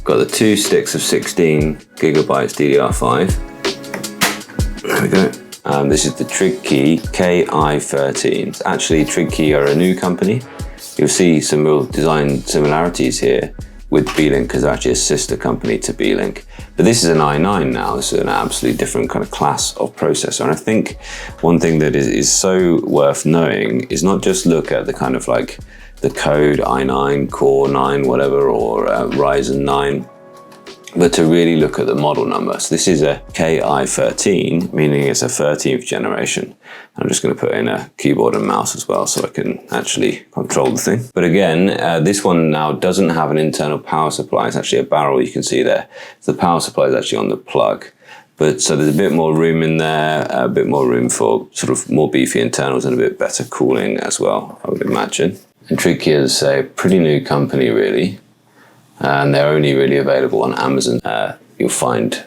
got the 2 sticks of 16 gigabytes DDR5. There we go. This is the Trigkey KI13. Actually, Trigkey are a new company. You'll see some real design similarities here with Beelink, because they're actually a sister company to Beelink. But this is an i9 now. This is an absolutely different kind of class of processor. And I think one thing that is so worth knowing is not just look at the kind of like the code i9, Core 9, whatever, or Ryzen 9, but to really look at the model number. So this is a KI13, meaning it's a 13th generation. I'm just going to put in a keyboard and mouse as well so I can actually control the thing. But again, this one now doesn't have an internal power supply. It's actually a barrel, you can see there. So the power supply is actually on the plug. But so there's a bit more room in there, a bit more room for sort of more beefy internals and a bit better cooling as well, I would imagine. And Trigkey is a pretty new company, really. And they're only really available on Amazon. You'll find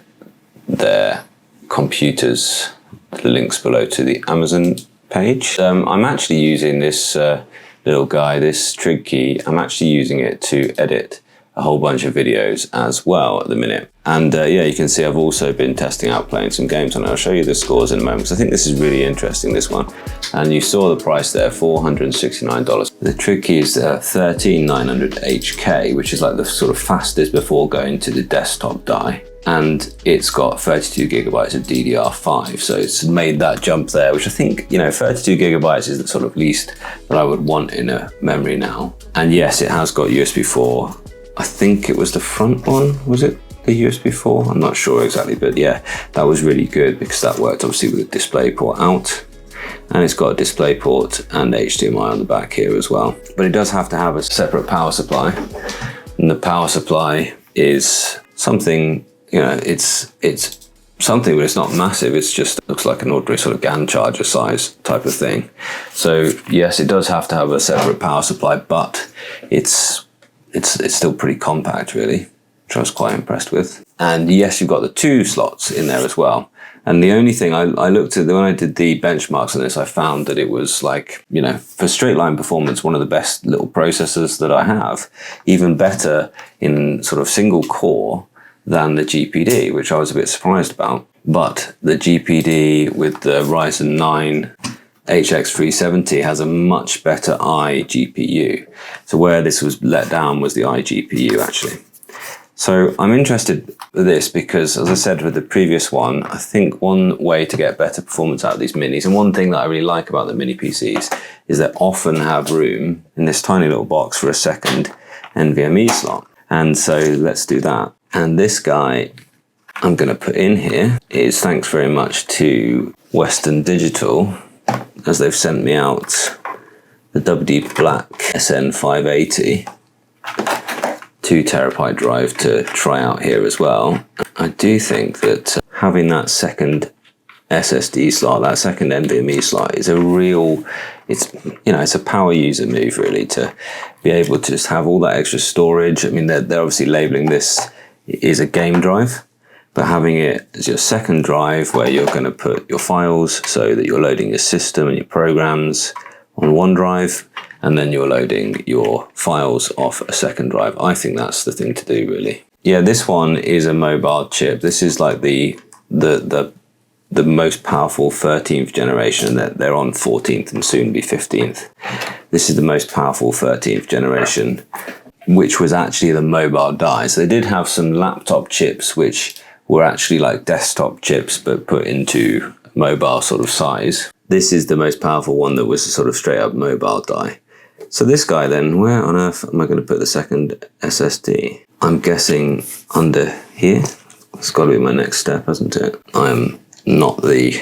their computers, the links below to the Amazon page. I'm actually using this little guy, this Trigkey. I'm actually using it to edit a whole bunch of videos as well at the minute. And yeah, you can see I've also been testing out playing some games on it. I'll show you the scores in a moment, because I think this is really interesting, this one. And you saw the price there, $469. The Trigkey is 13900HK, which is like the sort of fastest before going to the desktop die. And it's got 32 gigabytes of DDR5. So it's made that jump there, which I think, you know, 32 gigabytes is the sort of least that I would want in a memory now. And yes, it has got USB 4. I think it was the front one, was it? The USB 4? I'm not sure exactly, but yeah, that was really good because that worked obviously with a display port out. And it's got a display port and HDMI on the back here as well. But it does have to have a separate power supply. And the power supply is something, you know, it's something, but it's not massive. It's just looks like an ordinary sort of GAN charger size type of thing. So yes, it does have to have a separate power supply, but it's still pretty compact, really, which I was quite impressed with. And yes, you've got the 2 slots in there as well. And the only thing I looked at, when I did the benchmarks on this, I found that it was like, you know, for straight line performance, one of the best little processors that I have, even better in sort of single core than the GPD, which I was a bit surprised about. But the GPD with the Ryzen 9 HX370 has a much better iGPU. So where this was let down was the iGPU actually. So I'm interested with this because, as I said with the previous one, I think one way to get better performance out of these minis, and one thing that I really like about the mini PCs, is they often have room in this tiny little box for a second NVMe slot. And so let's do that. And this guy I'm going to put in here is thanks very much to Western Digital, as they've sent me out the WD Black SN580 2 terabyte drive to try out here as well. I do think that having that second SSD slot, that second NVMe slot, is a real, it's, you know, it's a power user move really, to be able to just have all that extra storage. I mean, they're obviously labeling this is a game drive, but having it as your second drive where you're going to put your files so that you're loading your system and your programs on one drive, and then you're loading your files off a second drive. I think that's the thing to do, really. Yeah, this one is a mobile chip. This is like the most powerful 13th generation. They're on 14th and soon be 15th. This is the most powerful 13th generation, which was actually the mobile die. So they did have some laptop chips which were actually like desktop chips but put into mobile sort of size. This is the most powerful one that was a sort of straight up mobile die. So this guy then, where on earth am I going to put the second SSD? I'm guessing under here. It's got to be my next step, hasn't it? I'm not the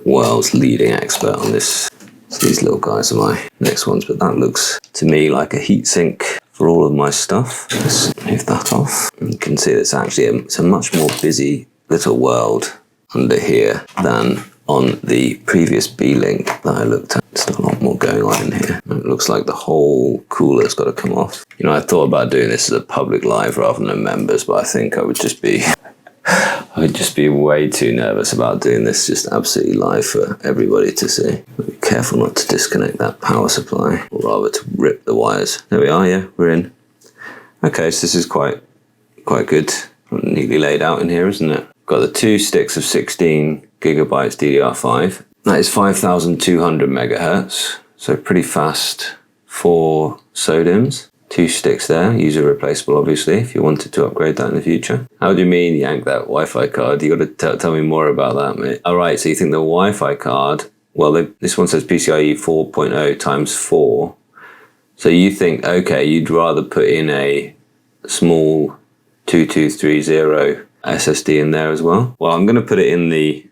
world's leading expert on this. So these little guys are my next ones, but that looks to me like a heatsink for all of my stuff. Let's move that off. You can see it's actually it's a much more busy little world under here than on the previous Beelink that I looked at. There's a lot more going on in here. It looks like the whole cooler's got to come off. You know, I thought about doing this as a public live rather than members, but I think I would just be way too nervous about doing this just absolutely live for everybody to see. Be careful not to disconnect that power supply, or rather to rip the wires. There we are, yeah, we're in. Okay, so this is quite quite good, neatly laid out in here, isn't it? Got the 2 sticks of 16 gigabytes DDR5. That is 5,200 megahertz, so pretty fast for SODIMMs. 2 sticks there, user replaceable obviously, if you wanted to upgrade that in the future. How do you mean yank that Wi-Fi card? You got to tell me more about that, mate. All right, so you think the Wi-Fi card, well, this one says PCIe 4.0 times 4. So you think, okay, you'd rather put in a small 2230 SSD in there as well? Well, I'm going to put it in the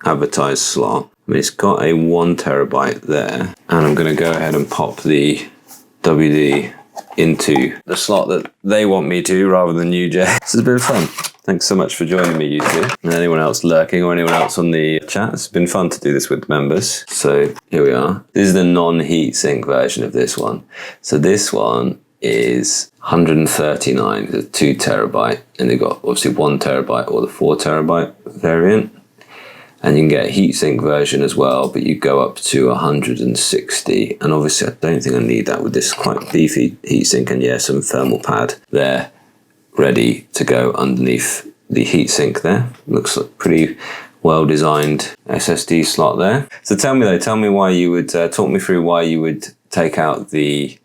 advertised slot. I mean, it's got a 1 terabyte there, and I'm going to go ahead and pop the WD into the slot that they want me to rather than you, Jay. This has been fun. Thanks so much for joining me, you two. And anyone else lurking or anyone else on the chat, it's been fun to do this with members. So here we are. This is the non-heatsink version of this one. So this one is 139, the 2 terabyte, and they've got obviously 1 terabyte or the 4 terabyte variant. And you can get a heatsink version as well, but you go up to 160. And obviously I don't think I need that with this quite beefy heatsink, and yeah, some thermal pad there ready to go underneath the heatsink there. Looks like pretty well designed SSD slot there. So tell me why you would, talk me through why you would take out the,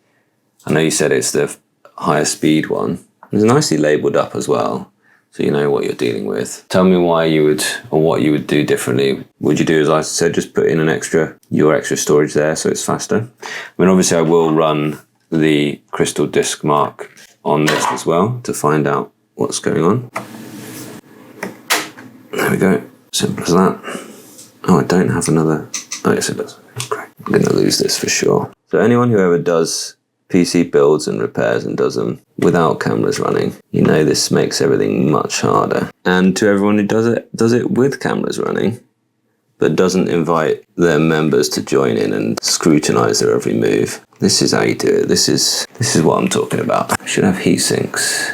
I know you said it's the higher speed one. It's nicely labeled up as well, so you know what you're dealing with. Tell me why you would, or what you would do differently. Would you do, as I said, just put in your extra storage there so it's faster? I mean, obviously I will run the Crystal Disk Mark on this as well to find out what's going on. There we go, simple as that. Oh, I don't have another, oh yes it does, great. I'm gonna lose this for sure. So anyone who ever does PC builds and repairs and does them without cameras running, you know this makes everything much harder. And to everyone who does it with cameras running, but doesn't invite their members to join in and scrutinize their every move. This is how you do it. This is what I'm talking about. I should have heat sinks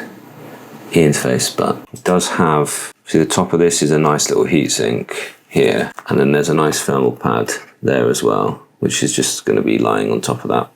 interface, but it does have, see the top of this is a nice little heat sink here, and then there's a nice thermal pad there as well, which is just going to be lying on top of that.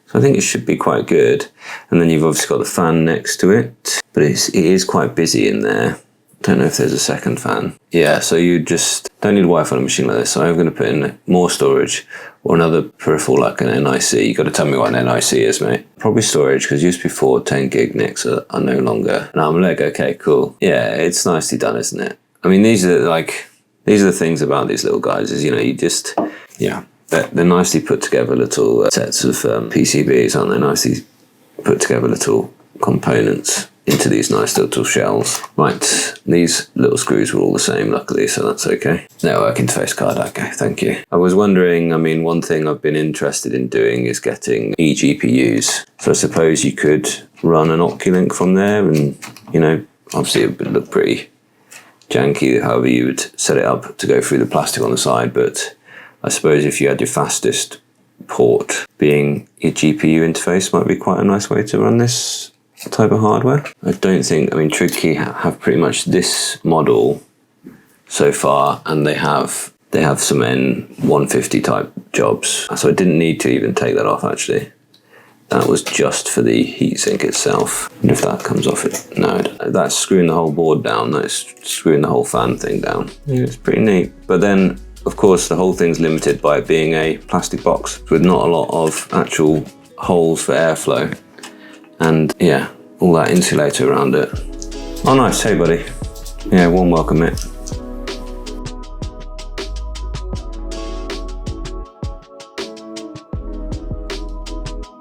So I think it should be quite good. And then you've obviously got the fan next to it, but it is quite busy in there. Don't know if there's a second fan. Yeah, so you just don't need Wi-Fi on a machine like this. So I'm going to put in more storage or another peripheral like an NIC. You got to tell me what an NIC is, mate. Probably storage, because used before 10 gig NICs are no longer. And I'm like, okay, cool. Yeah, it's nicely done, isn't it? I mean, these are the things about these little guys is, you know, you just, yeah, they're nicely put together little sets of PCBs, aren't they? Nicely put together little components into these nice little shells. Right, these little screws were all the same, luckily, so that's okay. Network interface card, okay, thank you. I was wondering, I mean, one thing I've been interested in doing is getting eGPUs. So I suppose you could run an Oculink from there, and, you know, obviously it would look pretty janky, however you would set it up to go through the plastic on the side, but I suppose if you had your fastest port being your GPU interface might be quite a nice way to run this type of hardware. I don't think, I mean, Trigkey have pretty much this model so far, and they have some N150 type jobs. So I didn't need to even take that off actually. That was just for the heatsink itself. And if that comes off it, no, that's screwing the whole board down. That's screwing the whole fan thing down. Yeah, it's pretty neat. But then, of course, the whole thing's limited by it being a plastic box with not a lot of actual holes for airflow. And yeah, all that insulator around it. Oh nice, hey buddy. Yeah, warm welcome, mate.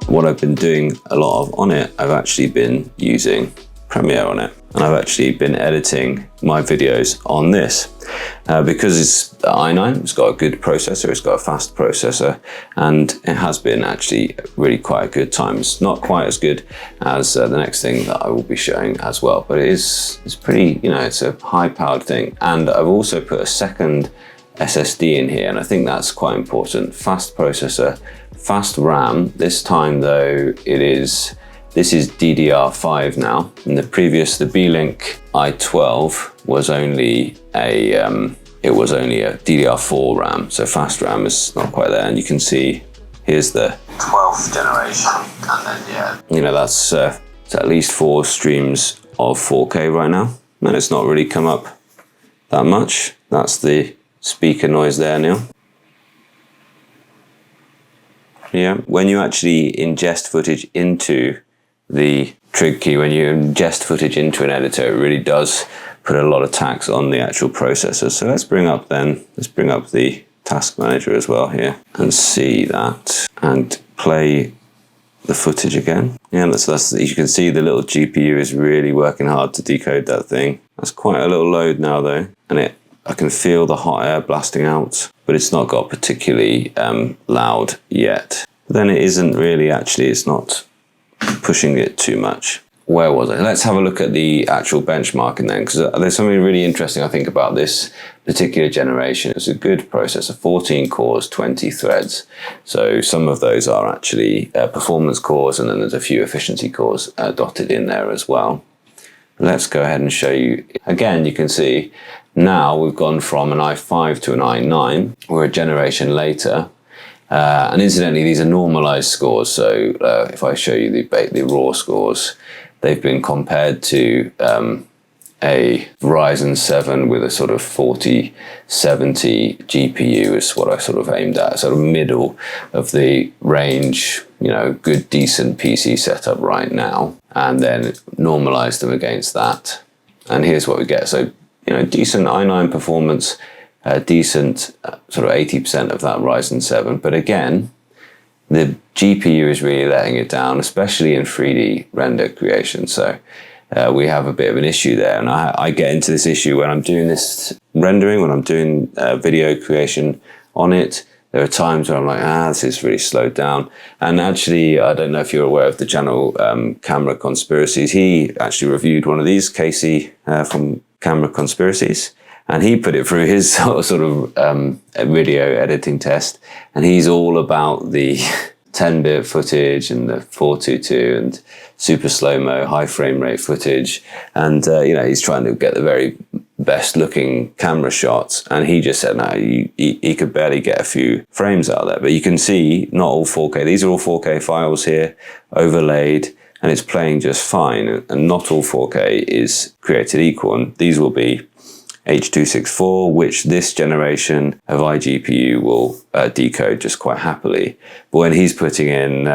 What I've been doing a lot of on it, I've actually been using Premiere on it. And I've actually been editing my videos on this. Because it's the i9, it's got a good processor, it's got a fast processor, and it has been actually really quite a good time. It's not quite as good as the next thing that I will be showing as well, but it's pretty, you know, it's a high powered thing. And I've also put a second SSD in here, and I think that's quite important. Fast processor, fast RAM. This time though, this is DDR5 now. And the B-Link i12 was only a DDR4 RAM, so fast RAM is not quite there. And you can see here's the 12th generation, and then yeah, you know, that's It's at least 4 streams of 4K right now. And it's not really come up that much. That's the speaker noise there, Neil. Yeah, when you actually ingest footage into the Trigkey, when you ingest footage into an editor, it really does put a lot of tax on the actual processor. So let's bring up the task manager as well here and see that and play the footage again. Yeah, that's you can see the little GPU is really working hard to decode that thing. That's quite a little load now though, and I can feel the hot air blasting out, but it's not got particularly loud yet. But then it isn't really actually, it's not pushing it too much. Where was I? Let's have a look at the actual benchmarking then, because there's something really interesting I think about this particular generation. It's a good processor, 14 cores, 20 threads. So some of those are actually performance cores, and then there's a few efficiency cores dotted in there as well. Let's go ahead and show you. Again, you can see now we've gone from an i5 to an i9. We're a generation later. And incidentally, these are normalized scores. So if I show you the raw scores, they've been compared to a Ryzen 7 with a sort of 4070 GPU is what I sort of aimed at, sort of middle of the range, you know, good, decent PC setup right now, and then normalize them against that. And here's what we get. So, you know, decent i9 performance, decent sort of 80% of that Ryzen 7. But again, the GPU is really letting it down, especially in 3D render creation. So we have a bit of an issue there. And I get into this issue when I'm doing this rendering, when I'm doing video creation on it. There are times where I'm like, this is really slowed down. And actually, I don't know if you're aware of the channel Camera Conspiracies. He actually reviewed one of these, Casey from Camera Conspiracies. And he put it through his sort of video editing test. And he's all about the 10-bit footage and the 422 and super slow-mo, high frame rate footage. And, you know, he's trying to get the very best looking camera shots. And he just said, no, he could barely get a few frames out of that. But you can see not all 4K. These are all 4K files here, overlaid, and it's playing just fine. And not all 4K is created equal. And these will be H.264, which this generation of iGPU will decode just quite happily. But when he's putting in,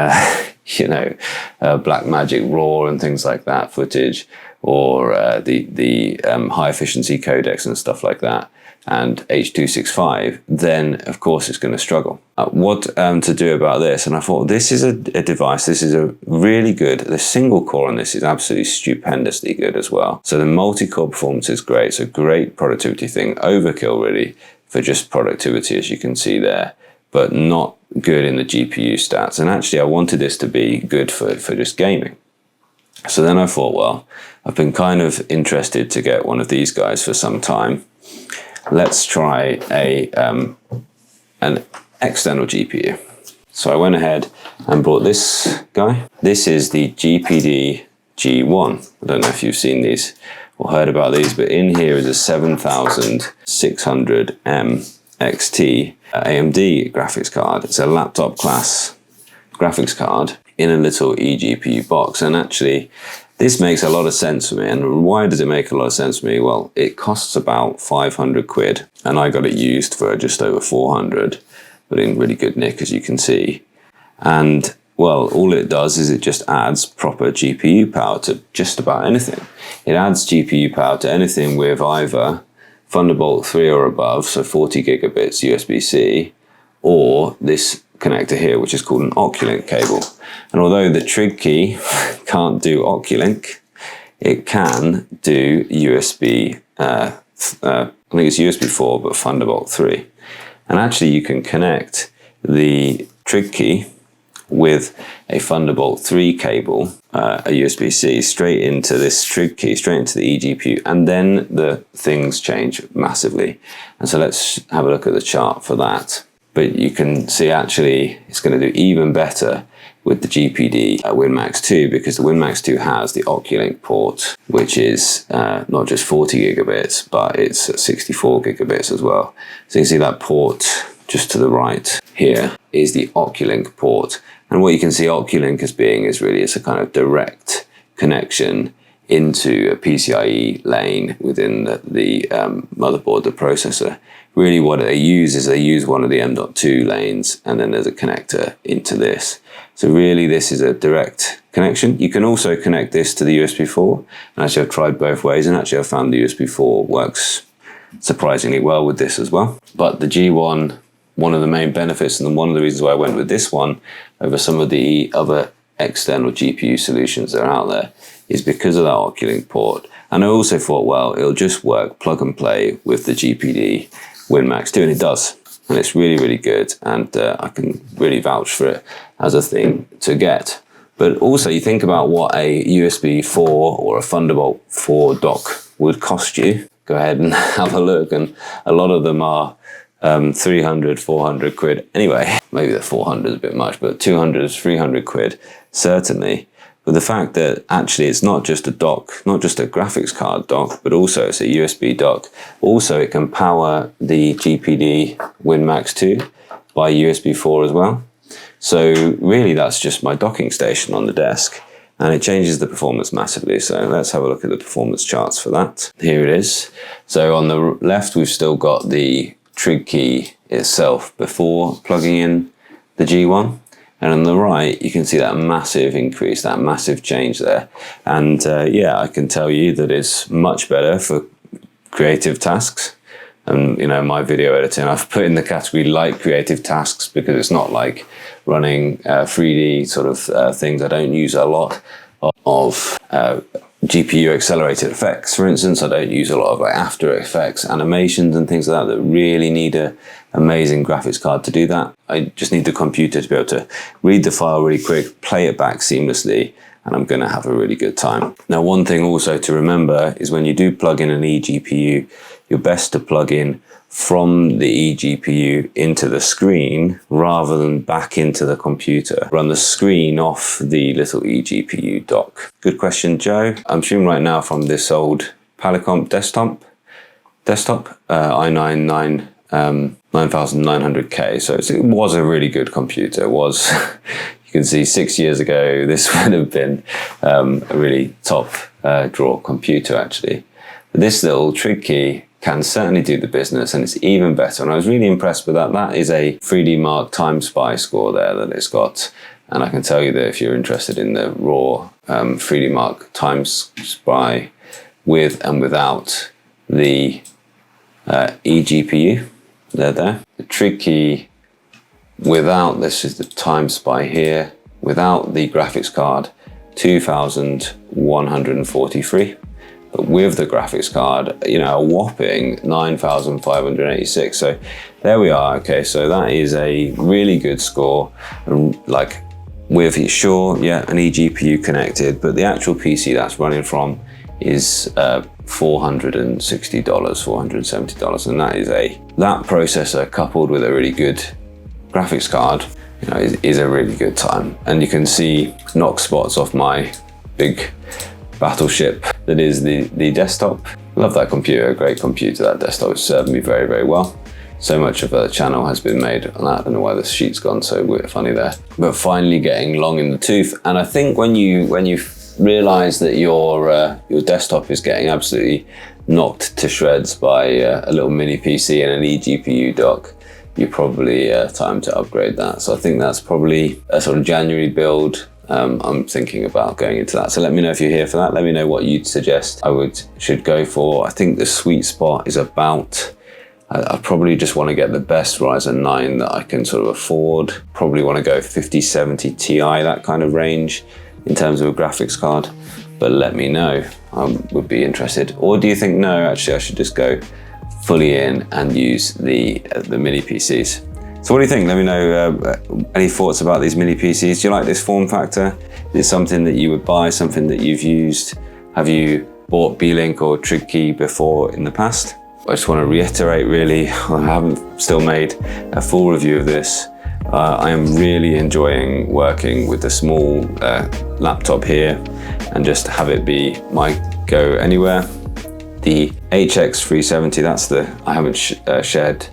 you know, Blackmagic RAW and things like that footage, or the high efficiency codecs and stuff like that, and H.265, then of course it's going to struggle. What to do about this? And I thought, this is a device, this is a really good, the single core on this is absolutely stupendously good as well. So the multi-core performance is great. It's a great productivity thing, overkill really for just productivity, as you can see there, but not good in the GPU stats. And actually I wanted this to be good for just gaming. So then I thought, well, I've been kind of interested to get one of these guys for some time. Let's try an external GPU. So I went ahead and bought this guy. This is the GPD G1. I don't know if you've seen these or heard about these, but in here is a 7600M XT AMD graphics card. It's a laptop class graphics card in a little eGPU box. And actually, this makes a lot of sense for me. And why does it make a lot of sense for me? Well, it costs about 500 quid, and I got it used for just over 400, but in really good nick, as you can see. And well, all it does is it just adds proper GPU power to just about anything. It adds GPU power to anything with either Thunderbolt 3 or above, so 40 gigabits USB-C, or this connector here, which is called an Oculink cable. And although the Trigkey can't do Oculink, it can do USB, I think it's USB 4, but Thunderbolt 3. And actually you can connect the Trigkey with a Thunderbolt 3 cable, a USB-C, straight into this Trigkey, straight into the eGPU, and then the things change massively. And so let's have a look at the chart for that. But you can see actually it's going to do even better with the GPD WinMax 2, because the WinMax 2 has the Oculink port, which is not just 40 gigabits, but it's 64 gigabits as well. So you can see that port just to the right here is the Oculink port. And what you can see Oculink as being is really it's a kind of direct connection into a PCIe lane within the motherboard, the processor. Really what they use is they use one of the M.2 lanes, and then there's a connector into this. So really this is a direct connection. You can also connect this to the USB 4. And actually I've tried both ways, and actually I've found the USB 4 works surprisingly well with this as well. But the G1, one of the main benefits, and one of the reasons why I went with this one over some of the other external GPU solutions that are out there, is because of that Oculink port. And I also thought, well, it'll just work plug and play with the GPD WinMax 2, and it does. And it's really, really good, and I can really vouch for it as a thing to get. But also you think about what a USB 4 or a Thunderbolt 4 dock would cost you. Go ahead and have a look, and a lot of them are 300, 400 quid. Anyway, maybe the 400 is a bit much, but 200, 300 quid, certainly. But the fact that actually it's not just a dock, not just a graphics card dock, but also it's a USB dock. Also, it can power the GPD WinMax 2 by USB 4 as well. So really that's just my docking station on the desk, and it changes the performance massively. So let's have a look at the performance charts for that. Here it is. So on the left, we've still got the Trigkey itself before plugging in the G1. And on the right, you can see that massive increase, that massive change there. And yeah, I can tell you that it's much better for creative tasks. And you know, my video editing, I've put in the category light creative tasks, because it's not like running 3D sort of things. I don't use a lot of GPU accelerated effects. For instance, I don't use a lot of like After Effects animations and things like that really need a amazing graphics card to do that. I just need the computer to be able to read the file really quick, play it back seamlessly, and I'm going to have a really good time. Now, one thing also to remember is when you do plug in an eGPU, you're best to plug in from the eGPU into the screen rather than back into the computer. Run the screen off the little eGPU dock. Good question, Joe. I'm shooting right now from this old Polycomp desktop, i9 9900K. So it was a really good computer. It was, you can see 6 years ago, this would have been a really top draw computer actually. But this little Trigkey can certainly do the business, and it's even better. And I was really impressed with that. That is a 3D Mark Time Spy score there that it's got. And I can tell you that if you're interested in the raw 3D Mark Time Spy with and without the eGPU, they're there. The Trigkey without, this is the Time Spy here, without the graphics card, 2,143. But with the graphics card, you know, a whopping 9,586. So there we are. Okay, so that is a really good score. Like with it, sure, yeah, an eGPU connected, but the actual PC that's running from is $460, $470, and that processor coupled with a really good graphics card, you know, is a really good time. And you can see knock spots off my big battleship that is the desktop. Love that computer, great computer. That desktop has served me very, very well. So much of a channel has been made on that. I don't know why the sheet's gone so funny there. But finally getting long in the tooth. And I think when you realize that your desktop is getting absolutely knocked to shreds by a little mini PC and an eGPU dock, you're probably time to upgrade that. So I think that's probably a sort of January build. I'm thinking about going into that. So let me know if you're here for that. Let me know what you'd suggest I should go for. I think the sweet spot is about, I probably just want to get the best Ryzen 9 that I can sort of afford. Probably want to go 5070 Ti, that kind of range in terms of a graphics card. But let me know, I would be interested. Or do you think, no, actually I should just go fully in and use the mini PCs? So what do you think? Let me know any thoughts about these mini PCs. Do you like this form factor? Is it something that you would buy, something that you've used? Have you bought Beelink or Trigkey before in the past? I just want to reiterate really, I haven't still made a full review of this. I am really enjoying working with the small laptop here and just have it be my go anywhere. The HX370, I haven't shared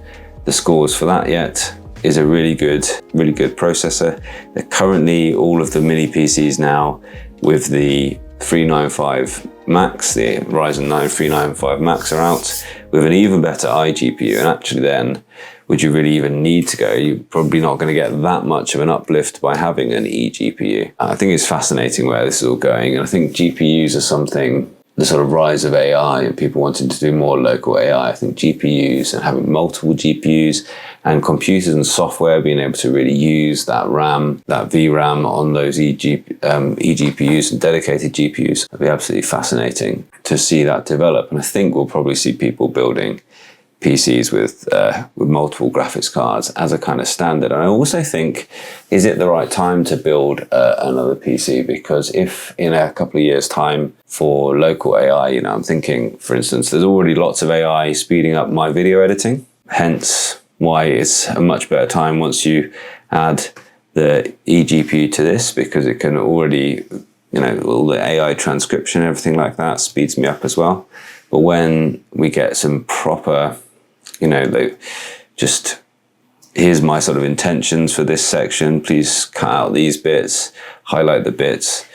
the scores for that yet, is a really good processor. They're currently all of the mini PCs now with the 395 Max, the Ryzen 9 395 Max are out with an even better iGPU, and actually then, would you really even need to go? You're probably not going to get that much of an uplift by having an eGPU. I think it's fascinating where this is all going, and I think GPUs are something, the sort of rise of AI and people wanting to do more local AI. I think GPUs and having multiple GPUs and computers and software being able to really use that RAM, that VRAM on those eGPUs and dedicated GPUs, it'd be absolutely fascinating to see that develop. And I think we'll probably see people building PCs with multiple graphics cards as a kind of standard. And I also think, is it the right time to build another PC? Because if in a couple of years' time for local AI, you know, I'm thinking, for instance, there's already lots of AI speeding up my video editing, hence why it's a much better time once you add the eGPU to this, because it can already, you know, all the AI transcription, everything like that speeds me up as well. But when we get some proper, you know, just here's my sort of intentions for this section, please cut out these bits, highlight the bits,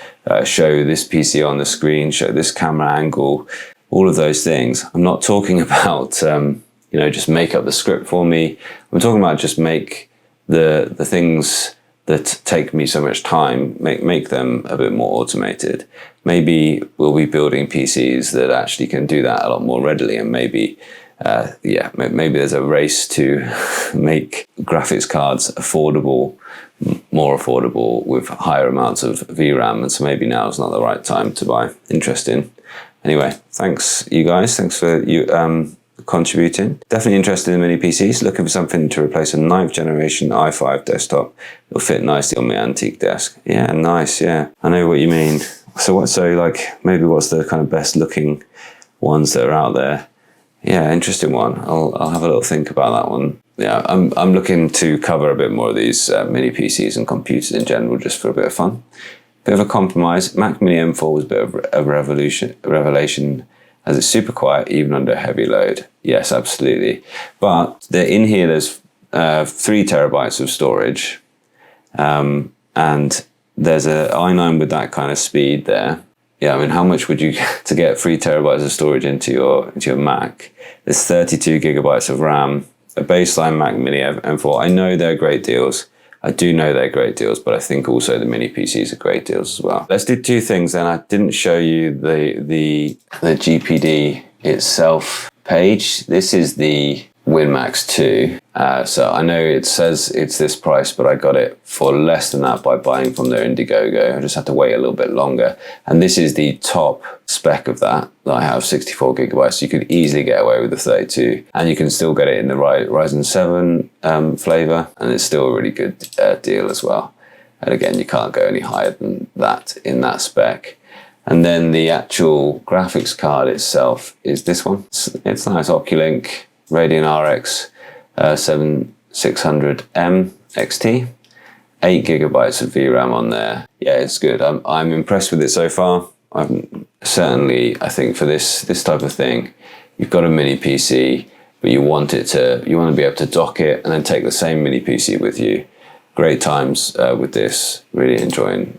show this PC on the screen, show this camera angle, all of those things. I'm not talking about, you know, just make up the script for me. I'm talking about just make the things that take me so much time, make them a bit more automated. Maybe we'll be building PCs that actually can do that a lot more readily, and maybe maybe there's a race to make graphics cards affordable, more affordable with higher amounts of VRAM, and so maybe now is not the right time to buy. Interesting. Anyway, thanks you guys. Thanks for you contributing. Definitely interested in mini PCs, looking for something to replace a 9th generation i5 desktop. It'll fit nicely on my antique desk. Yeah, nice, yeah. I know what you mean. So like, maybe what's the kind of best looking ones that are out there? Yeah, interesting one. I'll have a little think about that one. Yeah, I'm looking to cover a bit more of these mini PCs and computers in general, just for a bit of fun. Bit of a compromise. Mac Mini M4 was a bit of a revelation, as it's super quiet even under heavy load. Yes, absolutely. But in here there's 3 terabytes of storage, and there's a i9 with that kind of speed there. Yeah, I mean, how much would you get to get 3 terabytes of storage into your Mac? There's 32 gigabytes of RAM, a baseline Mac Mini M4. I know they're great deals. I do know they're great deals, but I think also the mini PCs are great deals as well. Let's do 2 things then. I didn't show you the GPD itself page. This is the WinMax 2. So I know it says it's this price, but I got it for less than that by buying from their Indiegogo. I just had to wait a little bit longer. And this is the top spec of that I have, 64 gigabytes. So you could easily get away with the 32. And you can still get it in the Ryzen 7 flavor. And it's still a really good deal as well. And again, you can't go any higher than that in that spec. And then the actual graphics card itself is this one. It's nice, Oculink Radeon RX 7600M XT, 8 gigabytes of VRAM on there. Yeah, it's good. I'm impressed with it so far. I think for this type of thing, you've got a mini PC, but you want to be able to dock it and then take the same mini PC with you. Great times with this. Really enjoying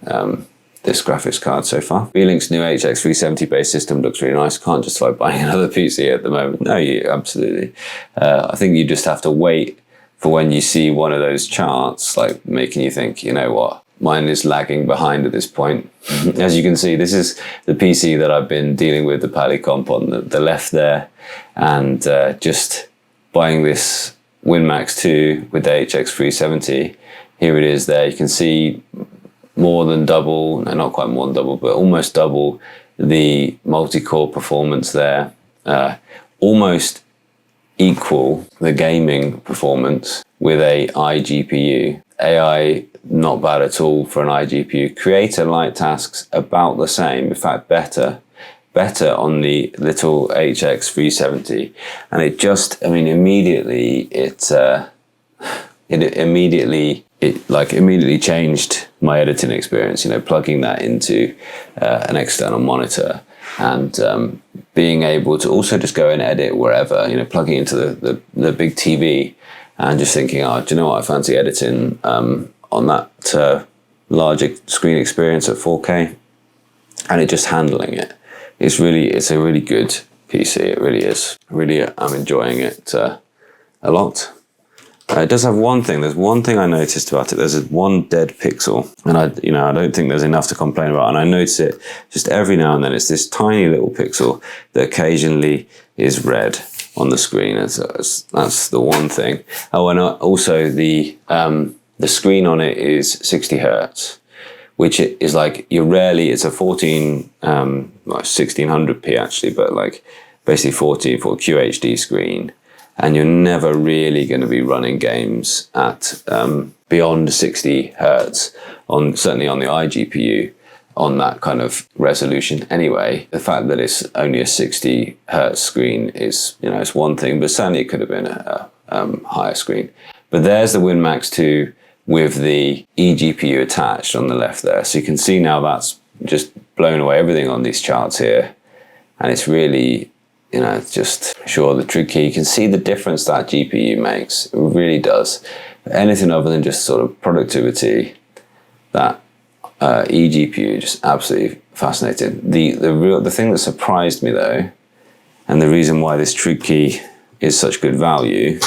this graphics card so far. Beelink's new HX370 based system looks really nice. Can't justify buying another PC at the moment. No, absolutely. I think you just have to wait for when you see one of those charts, like making you think, you know what, mine is lagging behind at this point. As you can see, this is the PC that I've been dealing with, the Polycomp on the left there, and just buying this WinMax 2 with the HX370. Here it is there. You can see more than double, no, not quite more than double, but almost double the multi-core performance there. Almost equal the gaming performance with a iGPU. AI, not bad at all for an iGPU. Creator light tasks about the same, in fact better on the little HX370. And it just, I mean, immediately immediately changed my editing experience, you know, plugging that into an external monitor and being able to also just go and edit wherever, you know, plugging into the big TV and just thinking, oh, do you know what, I fancy editing on that larger screen experience at 4K. and it just handling it. It's a really good PC, it really is. Really, I'm enjoying it a lot. It does have one thing. There's one thing I noticed about it. There's one dead pixel, and I don't think there's enough to complain about. And I notice it just every now and then. It's this tiny little pixel that occasionally is red on the screen. That's the one thing. Oh, and also the screen on it is 60 hertz, which is like it's a 1600p actually, but like basically 14 for QHD screen. And you're never really going to be running games at beyond 60 hertz certainly on the iGPU on that kind of resolution anyway. The fact that it's only a 60 hertz screen is, it's one thing, but certainly it could have been a higher screen. But there's the WinMax 2 with the eGPU attached on the left there. So you can see now that's just blown away everything on these charts here. And it's really, it's just sure the Trigkey, you can see the difference that GPU makes. It really does. Anything other than just sort of productivity, that eGPU just absolutely fascinating. The thing that surprised me though, and the reason why this Trigkey is such good value,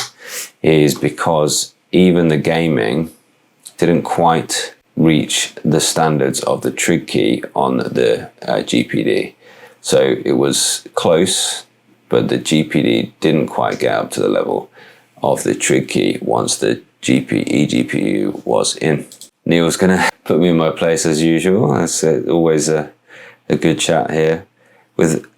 is because even the gaming didn't quite reach the standards of the Trigkey on the GPD. So it was close, but the GPD didn't quite get up to the level of the Trigkey once the eGPU was in. Neil's gonna put me in my place as usual. It's always a good chat here.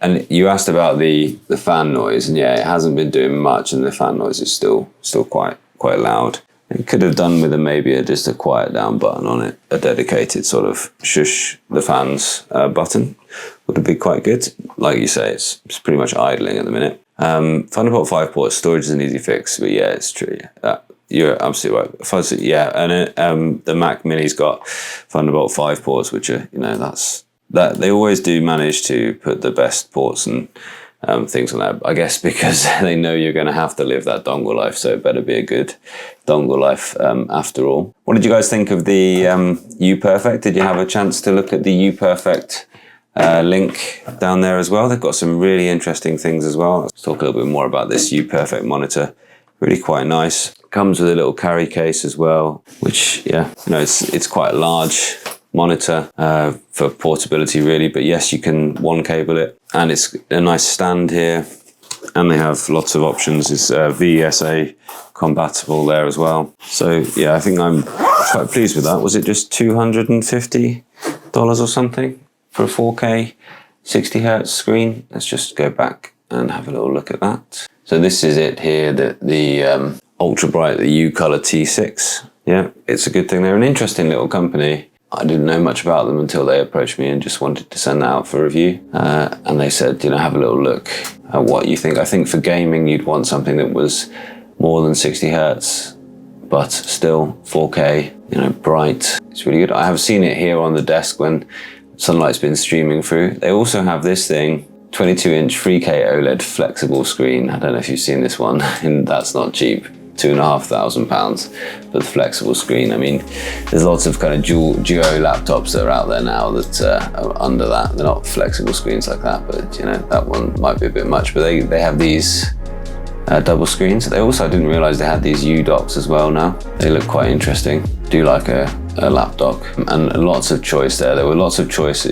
And you asked about the fan noise, and yeah, it hasn't been doing much, and the fan noise is still quite loud. It could have done with maybe just a quiet down button on it, a dedicated sort of shush the fans button would have been quite good. Like you say, it's pretty much idling at the minute. Thunderbolt 5 ports, storage is an easy fix, but yeah, it's true. You're absolutely right. Fuzzy, yeah, and the Mac Mini's got Thunderbolt 5 ports, which are, that they always do manage to put the best ports and things on that, I guess, because they know you're going to have to live that dongle life, so it better be a good dongle life after all. What did you guys think of the UPerfect? Did you have a chance to look at the UPerfect link down there as well? They've got some really interesting things as well. Let's talk a little bit more about this UPerfect monitor. Really quite nice. Comes with a little carry case as well, which, yeah, it's quite a large monitor for portability really, but yes, you can one cable it, and it's a nice stand here, and they have lots of options. It's VSA compatible there as well. So yeah, I think I'm quite pleased with that. Was it just $250 or something for a 4K 60 hertz screen? Let's just go back and have a little look at that. So this is it here, the ultra bright, the U-Color T6. Yeah, it's a good thing. They're an interesting little company. I didn't know much about them until they approached me and just wanted to send that out for review. And they said, have a little look at what you think. I think for gaming, you'd want something that was more than 60 hertz, but still 4K, bright. It's really good. I have seen it here on the desk when sunlight's been streaming through. They also have this thing, 22-inch 3K OLED flexible screen. I don't know if you've seen this one, and that's not cheap. £2,500 for the flexible screen. I mean, there's lots of kind of duo laptops that are out there now that are under that. They're not flexible screens like that, but that one might be a bit much. But they have these double screens. They also, I didn't realize they had these U-docks as well now. They look quite interesting. Do like a lap dock, and lots of choice there. There were lots of choice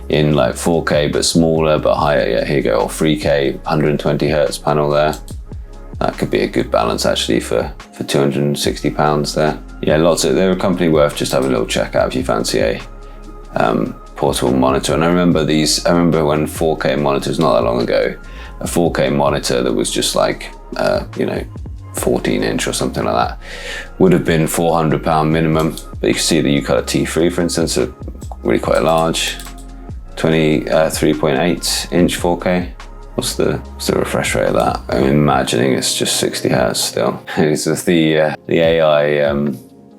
in like 4K but smaller but higher. Yeah, here you go, or 3K 120 hertz panel there. That could be a good balance actually for £260 there. Yeah, they're a company worth just having a little check out if you fancy a portable monitor. And I remember when 4K monitors, not that long ago, a 4K monitor that was just like 14-inch or something like that would have been £400 minimum. But you can see the U-Color T3, for instance, are really quite large, 3.8-inch 4K. What's the refresh rate of that? I'm imagining it's just 60 hertz still. It's just the AI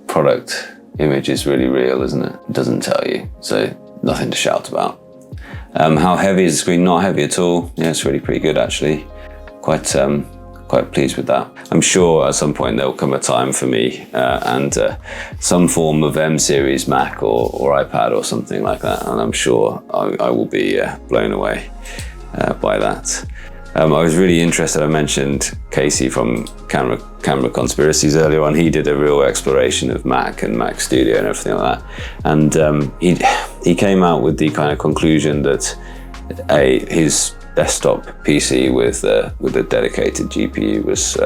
product image is really real, isn't it? It doesn't tell you, so nothing to shout about. How heavy is the screen? Not heavy at all. Yeah, it's really pretty good actually. Quite quite pleased with that. I'm sure at some point there'll come a time for me and some form of M series Mac or iPad or something like that, and I'm sure I will be blown away by that. I was really interested. I mentioned Casey from Camera Conspiracies earlier on. He did a real exploration of Mac and Mac Studio and everything like that, and he came out with the kind of conclusion that his desktop PC with a dedicated GPU was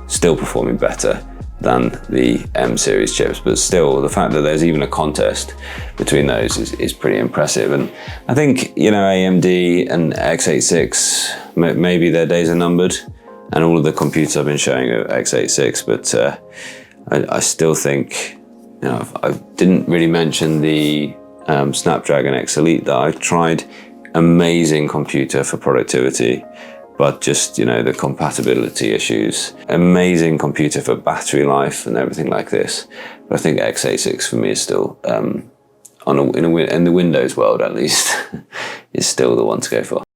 still performing better than the M series chips, but still the fact that there's even a contest between those is pretty impressive. And I think, you know, AMD and x86, maybe their days are numbered, and all of the computers I've been showing are x86, but I still think, you know, I didn't really mention the Snapdragon X Elite that I've tried. Amazing computer for productivity, but just, you know, the compatibility issues. Amazing computer for battery life and everything like this. But I think x86 for me is still, in the Windows world at least, is still the one to go for.